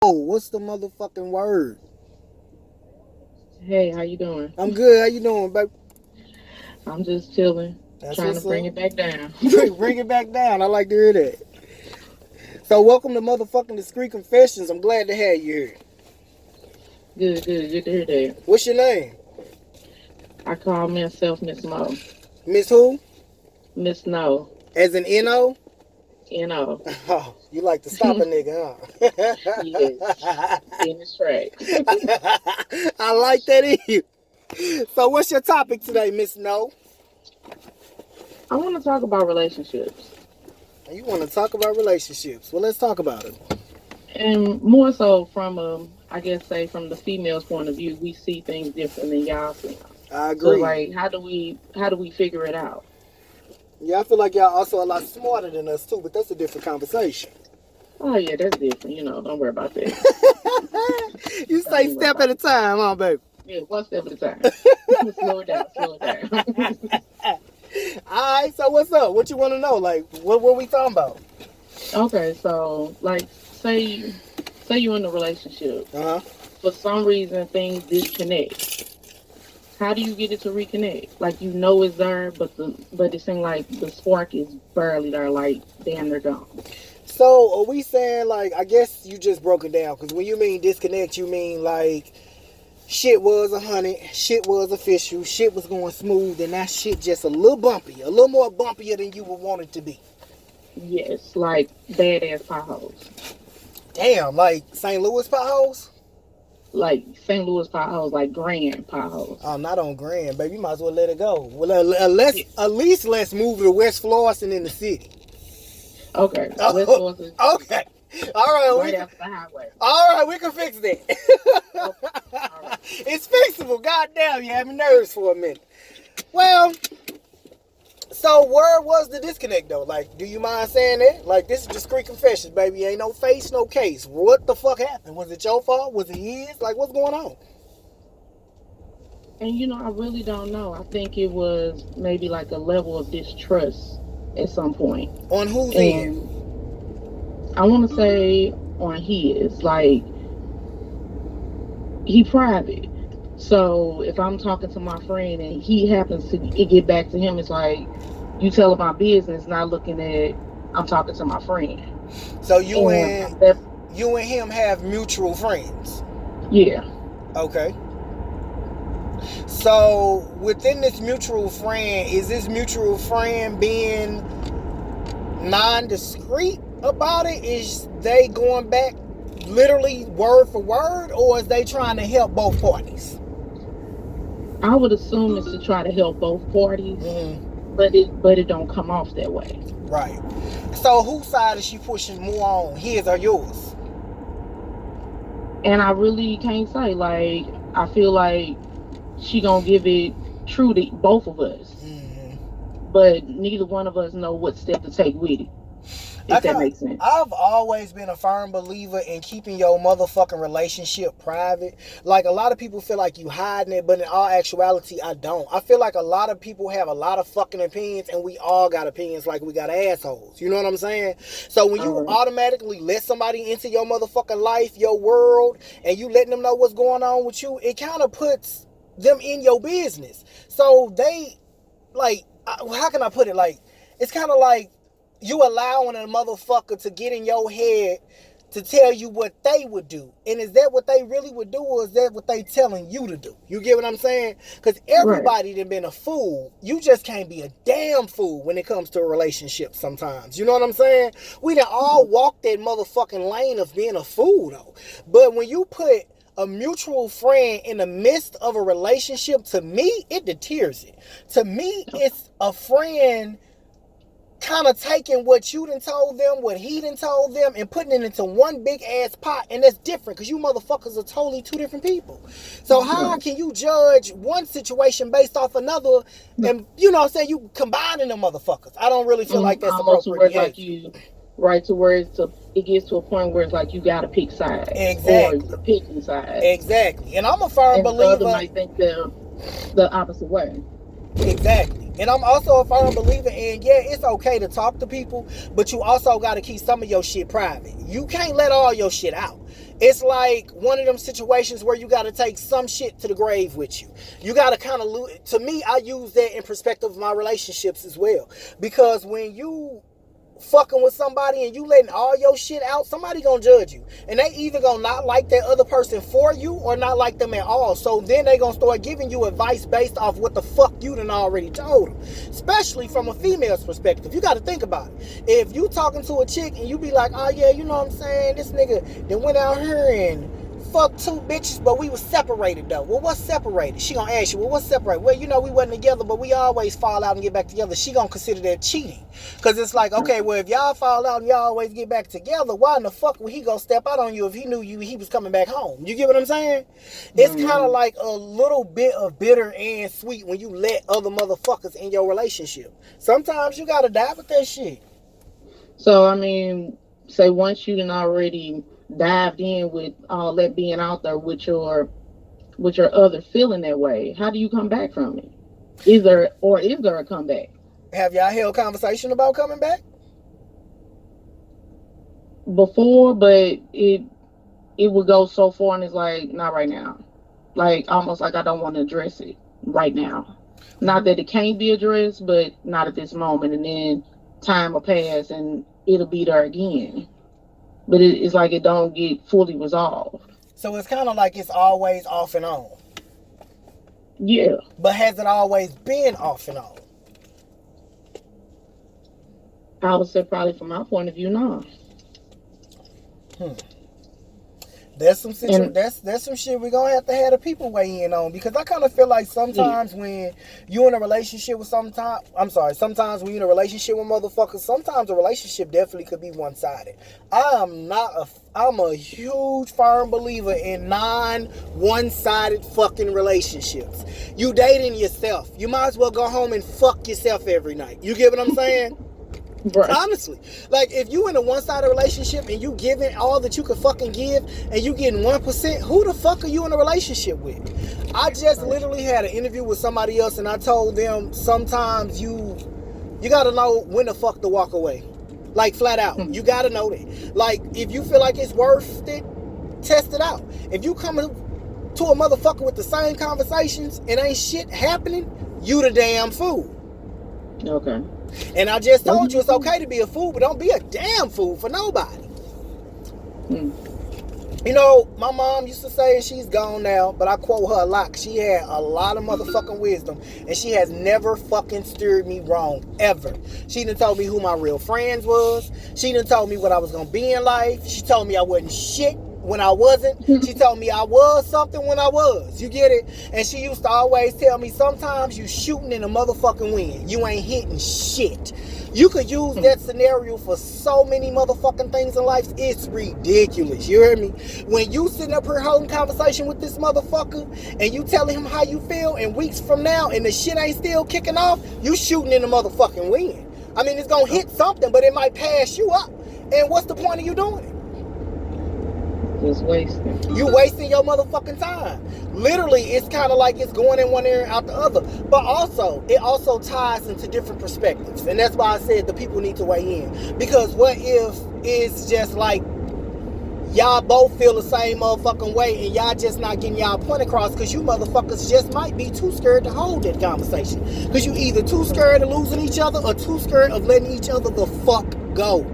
Oh, what's the motherfucking word? Hey, how you doing? I'm good. How you doing, babe? I'm just chilling, That's trying to what's bring up. it back down. Bring it back down. I like to hear that. So, welcome to motherfucking Discreet Confessions. I'm glad to have you here. Good to hear that. What's your name? I call myself Miss Mo. Miss who? Miss No, As an N-O? you know. Oh, you like to stop a nigga, Yes, huh? in his tracks. I like that in you. So, what's your topic today, Miss No? I want to talk about relationships, You want to talk about relationships. Well, let's talk about it. and more so from I guess say from the female's point of view, we see things different than y'all see them. I So agree. like, how do we figure it out? Yeah, I feel like y'all also a lot smarter than us, too, but that's a different conversation. Oh yeah, that's different. Don't worry about that. You Don't say even worry step about at a it. time, huh, baby? Yeah, one step at a time. Slow it down. Slow it down. Alright, so what's up? What you want to know? Like, what we talking about? Okay, so like say you're in a relationship. Uh-huh. For some reason things disconnect. How do you get it to reconnect? Like it's there, but it seems like the spark is barely there, like damn they're gone. So, are we saying, like, I guess you just broke it down, because when you mean disconnect, you mean, like, shit was 100, shit was official, shit was going smooth, and that shit just a little bumpy, a little more bumpier than you would want it to be. Yes, like badass potholes. Damn, like St. Louis potholes? Like St. Louis potholes, like grand potholes. Oh, not on Grand, baby. You might as well let it go. Well, let's Yeah. at least let's move to West Florissant in the city. Okay. West Oh, Florida is okay. All right, right after the highway. we can fix that. Okay. All right. It's fixable. Goddamn, you had me nervous for a minute. Well, so where was the disconnect though? Like, do you mind saying that? Like, this is discreet confessions, baby. Ain't no face, no case. What the fuck happened? Was it your fault? Was it his? Like, what's going on? And I really don't know. I think it was maybe like a level of distrust at some point. On whose end? And I want to say on his, like, he private. So if I'm talking to my friend and he happens to it get back to him, it's like you telling my business, not looking at I'm talking to my friend. So you And and from that, you and him have mutual friends. yeah, Okay. So within this mutual friend, is this mutual friend being non-discreet about it? Is they going back literally word for word, or is they trying to help both parties? I would assume it's to try to help both parties, Mm-hmm. but it don't come off that way. Right. So whose side is she pushing more on, his or yours? And I really can't say. Like I feel like she gonna give it true to both of us, Mm-hmm. but neither one of us know what step to take with it. I If that kind makes sense. I've always been a firm believer in keeping your motherfucking relationship private. Like, a lot of people feel like you hiding it, but in all actuality, I don't. I feel like a lot of people have a lot of fucking opinions, and we all got opinions like we got assholes. You know what I'm saying? So when All you right. automatically let somebody into your motherfucking life, your world, and you letting them know what's going on with you, it kind of puts them in your business. So they, like, how can I put it? Like, it's kind of like you allowing a motherfucker to get in your head to tell you what they would do. And is that what they really would do, or is that what they telling you to do? You get what I'm saying? Because Right. everybody done been a fool. You just can't be a damn fool when it comes to a relationship sometimes. You know what I'm saying? We done all walked that motherfucking lane of being a fool, though. But when you put a mutual friend in the midst of a relationship, to me, it deters it. To me, it's a friend kind of taking what you done told them, what he done told them, and putting it into one big ass pot, and that's different because you motherfuckers are totally two different people. So how Right. can you judge one situation based off another, and you know what I'm saying, you combining the motherfuckers? I don't really feel like that's Almost to appropriate where it's like behavior. you, right to where it gets to a point where it's like you got to pick sides or Exactly. you're picking sides, Exactly. And I'm a firm and the other believer. might think the opposite way. Exactly. And I'm also a firm believer in, yeah, it's okay to talk to people, but you also got to keep some of your shit private. You can't let all your shit out. It's like one of them situations where you got to take some shit to the grave with you. You got to kind of, to me, I use that in perspective of my relationships as well. Because when you fucking with somebody and you letting all your shit out, somebody gonna judge you. And they either gonna not like that other person for you or not like them at all. So then they gonna start giving you advice based off what the fuck you done already told them. Especially from a female's perspective. You gotta think about it. If you talking to a chick and you be like, oh yeah, you know what I'm saying, this nigga that went out here and fuck two bitches, but we was separated though. Well, what's separated? She gonna ask you, well, what's separated? Well, you know, we wasn't together, but we always fall out and get back together. She gonna consider that cheating. Cause it's like, okay, well, if y'all fall out and y'all always get back together, why in the fuck would he go step out on you if he knew he was coming back home? You get what I'm saying? It's kind of like a little bit of bitter and sweet when you let other motherfuckers in your relationship. Sometimes you gotta die with that shit. So I mean, say once you done already dived in with all that being out there with your other feeling that way, how do you come back from it? Is there a comeback? Have y'all held conversation about coming back? Before, but it would go so far and it's like, not right now. Like almost like I don't want to address it right now. Not that it can't be addressed, but not at this moment. And then time will pass and it'll be there again. But it's like it don't get fully resolved. So it's kind of like it's always off and on. Yeah. But has it always been off and on? I would say probably from my point of view, no. That's some that's some shit we're gonna have to have the people weigh in on, because I kind of feel like sometimes when you in a relationship with sometimes when you're in a relationship with motherfuckers, sometimes a relationship definitely could be one-sided. I'm a huge firm believer in non-one-sided fucking relationships. You dating yourself. You might as well go home and fuck yourself every night. You get what I'm saying? Right. Honestly, like if you in a one-sided relationship and you giving all that you can fucking give and you getting 1%, who the fuck are you in a relationship with? I just literally had an interview with somebody else and I told them sometimes you gotta know when the fuck to walk away. Like flat out. You gotta know that. Like if you feel like it's worth it, test it out. If you come to a motherfucker with the same conversations and ain't shit happening, you the damn fool. Okay. And I just told you it's okay to be a fool, but don't be a damn fool for nobody. You know, my mom used to say, and she's gone now, but I quote her a lot. She had a lot of motherfucking wisdom, and she has never fucking steered me wrong, ever. She done told me who my real friends was. She done told me what I was going to be in life. She told me I wasn't shit when I wasn't. She told me I was something when I was. You get it? And she used to always tell me, sometimes you shooting in a motherfucking wind. You ain't hitting shit. You could use that scenario for so many motherfucking things in life. It's ridiculous. You hear me? When you sitting up here holding conversation with this motherfucker and you telling him how you feel, and weeks from now and the shit ain't still kicking off, you shooting in the motherfucking wind. I mean, it's gonna hit something, but it might pass you up. And what's the point of you doing it? Just wasting. You wasting your motherfucking time. Literally, it's kind of like it's going in one ear and out the other. But also, it also ties into different perspectives. And that's why I said the people need to weigh in. Because what if it's just like y'all both feel the same motherfucking way and y'all just not getting y'all point across because you motherfuckers just might be too scared to hold that conversation. Because you either too scared of losing each other or too scared of letting each other the fuck go.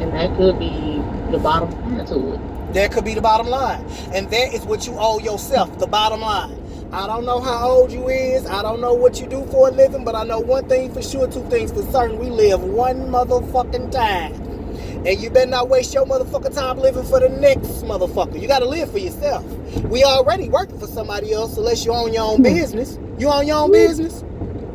And that could be the bottom line to it. That could be the bottom line. And that is what you owe yourself, the bottom line. I don't know how old you is. I don't know what you do for a living, but I know one thing for sure, two things for certain. We live one motherfucking time. And you better not waste your motherfucking time living for the next motherfucker. You got to live for yourself. We already working for somebody else unless you own your own business. You own your own business?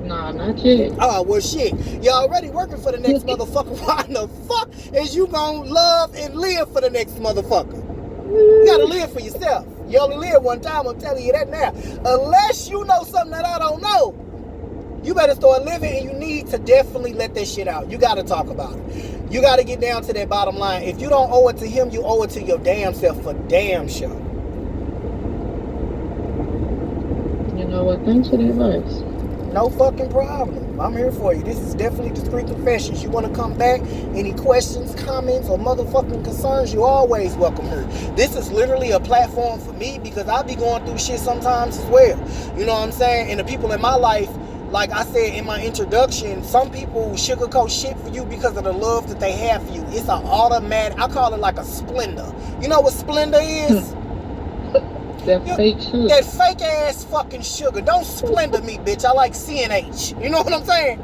Nah, not yet. Oh, well, shit. You're already working for the next motherfucker. Why in the fuck is you gonna love and live for the next motherfucker? You gotta live for yourself. You only live one time, I'm telling you that now. Unless you know something that I don't know, you better start living, and you need to definitely let that shit out. You gotta talk about it. You gotta get down to that bottom line. If you don't owe it to him, you owe it to your damn self for damn sure. You know what? Thanks for the advice. No fucking problem. I'm here for you. This is definitely Discreet Confessions. You want to come back? Any questions, comments, or motherfucking concerns? You always welcome here. This is literally a platform for me because I be going through shit sometimes as well. You know what I'm saying? And the people in my life, like I said in my introduction, some people sugarcoat shit for you because of the love that they have for you. It's an automatic, I call it like a splendor. You know what splendor is? That fake sugar. That fake ass fucking sugar. Don't splendor me, bitch. I like CNH. You know what I'm saying?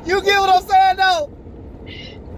You get what I'm saying, though?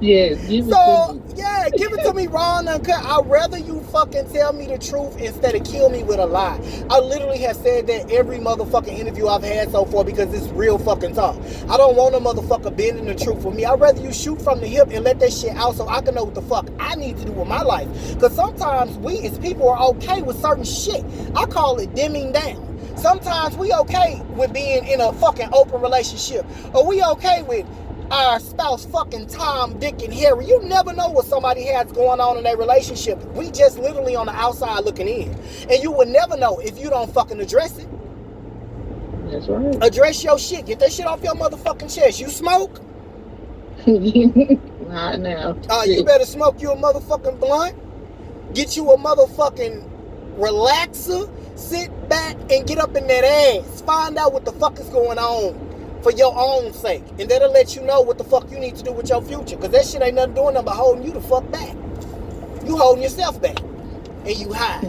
Yes, give it to me. Yeah, give it to me raw and uncut. I'd rather you fucking tell me the truth instead of kill me with a lie. I literally have said that every motherfucking interview I've had so far because it's real fucking talk. I don't want a motherfucker bending the truth with me. I'd rather you shoot from the hip and let that shit out so I can know what the fuck I need to do with my life. Because sometimes we as people are okay with certain shit. I call it dimming down. Sometimes we okay with being in a fucking open relationship. Or we okay with our spouse fucking Tom, Dick, and Harry. You never know what somebody has going on in their relationship. We just literally on the outside looking in. And you would never know if you don't fucking address it. That's right. Address your shit. Get that shit off your motherfucking chest. You smoke? Not now. You better smoke you a motherfucking blunt. Get you a motherfucking relaxer. Sit back and get up in that ass. Find out what the fuck is going on for your own sake. And that'll let you know what the fuck you need to do with your future. Because that shit ain't nothing doing nothing but holding you the fuck back. You holding yourself back. And you high.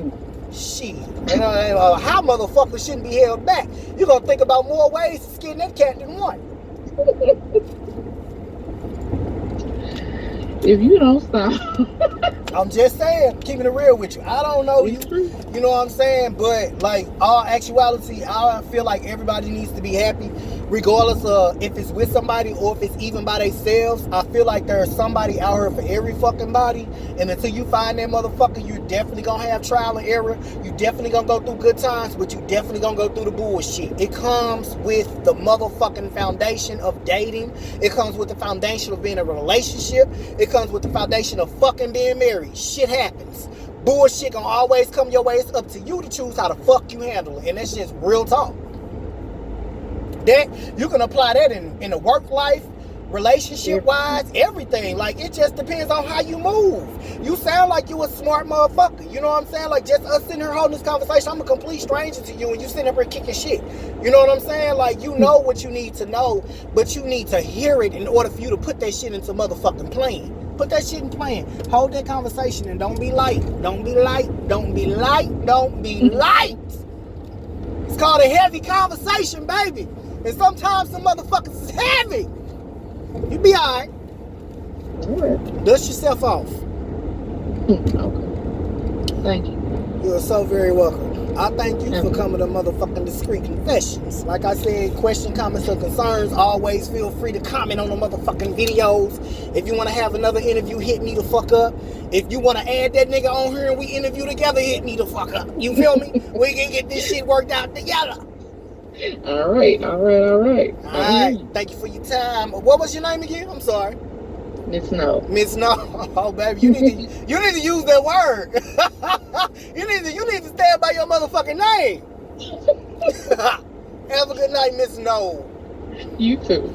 Shit. How motherfuckers shouldn't be held back. You're going to think about more ways to skin that cat than one. If you don't stop. I'm just saying, keeping it real with you. I don't know you. You know what I'm saying? But like all actuality, I feel like everybody needs to be happy, regardless of if it's with somebody or if it's even by themselves. I feel like there's somebody out here for every fucking body. And until you find that motherfucker, you're definitely gonna have trial and error. You definitely gonna go through good times, but you definitely gonna go through the bullshit. It comes with the motherfucking foundation of dating. It comes with the foundation of being in a relationship. It comes with the foundation of fucking being married. Shit happens. Bullshit gonna always come your way. It's up to you to choose how the fuck you handle it. And that's just real talk. That you can apply that in the work life, relationship wise, everything. Like it just depends on how you move. You sound like you a smart motherfucker. You know what I'm saying? Like just us sitting here holding this conversation, I'm a complete stranger to you and you sitting up here kicking shit. You know what I'm saying? Like you know what you need to know, but you need to hear it in order for you to put that shit into motherfucking plan. Put that shit in plan. Hold that conversation and don't be light. Don't be light. Don't be light. Don't be light. It's called a heavy conversation, baby. And sometimes some motherfuckers is heavy. You be alright. Alright. Dust yourself off. Okay. Thank you. You are so very welcome. I thank you for coming to motherfucking Discreet Confessions. Like I said, question, comments, or concerns, always feel free to comment on the motherfucking videos. If you want to have another interview, hit me the fuck up. If you want to add that nigga on here and we interview together, hit me the fuck up. You feel me? We can get this shit worked out together. All right. Alright, thank you for your time. What was your name again? I'm sorry. Miss No. Miss No. Oh baby, you need to use that word. you need to stand by your motherfucking name. Have a good night, Miss No. You too.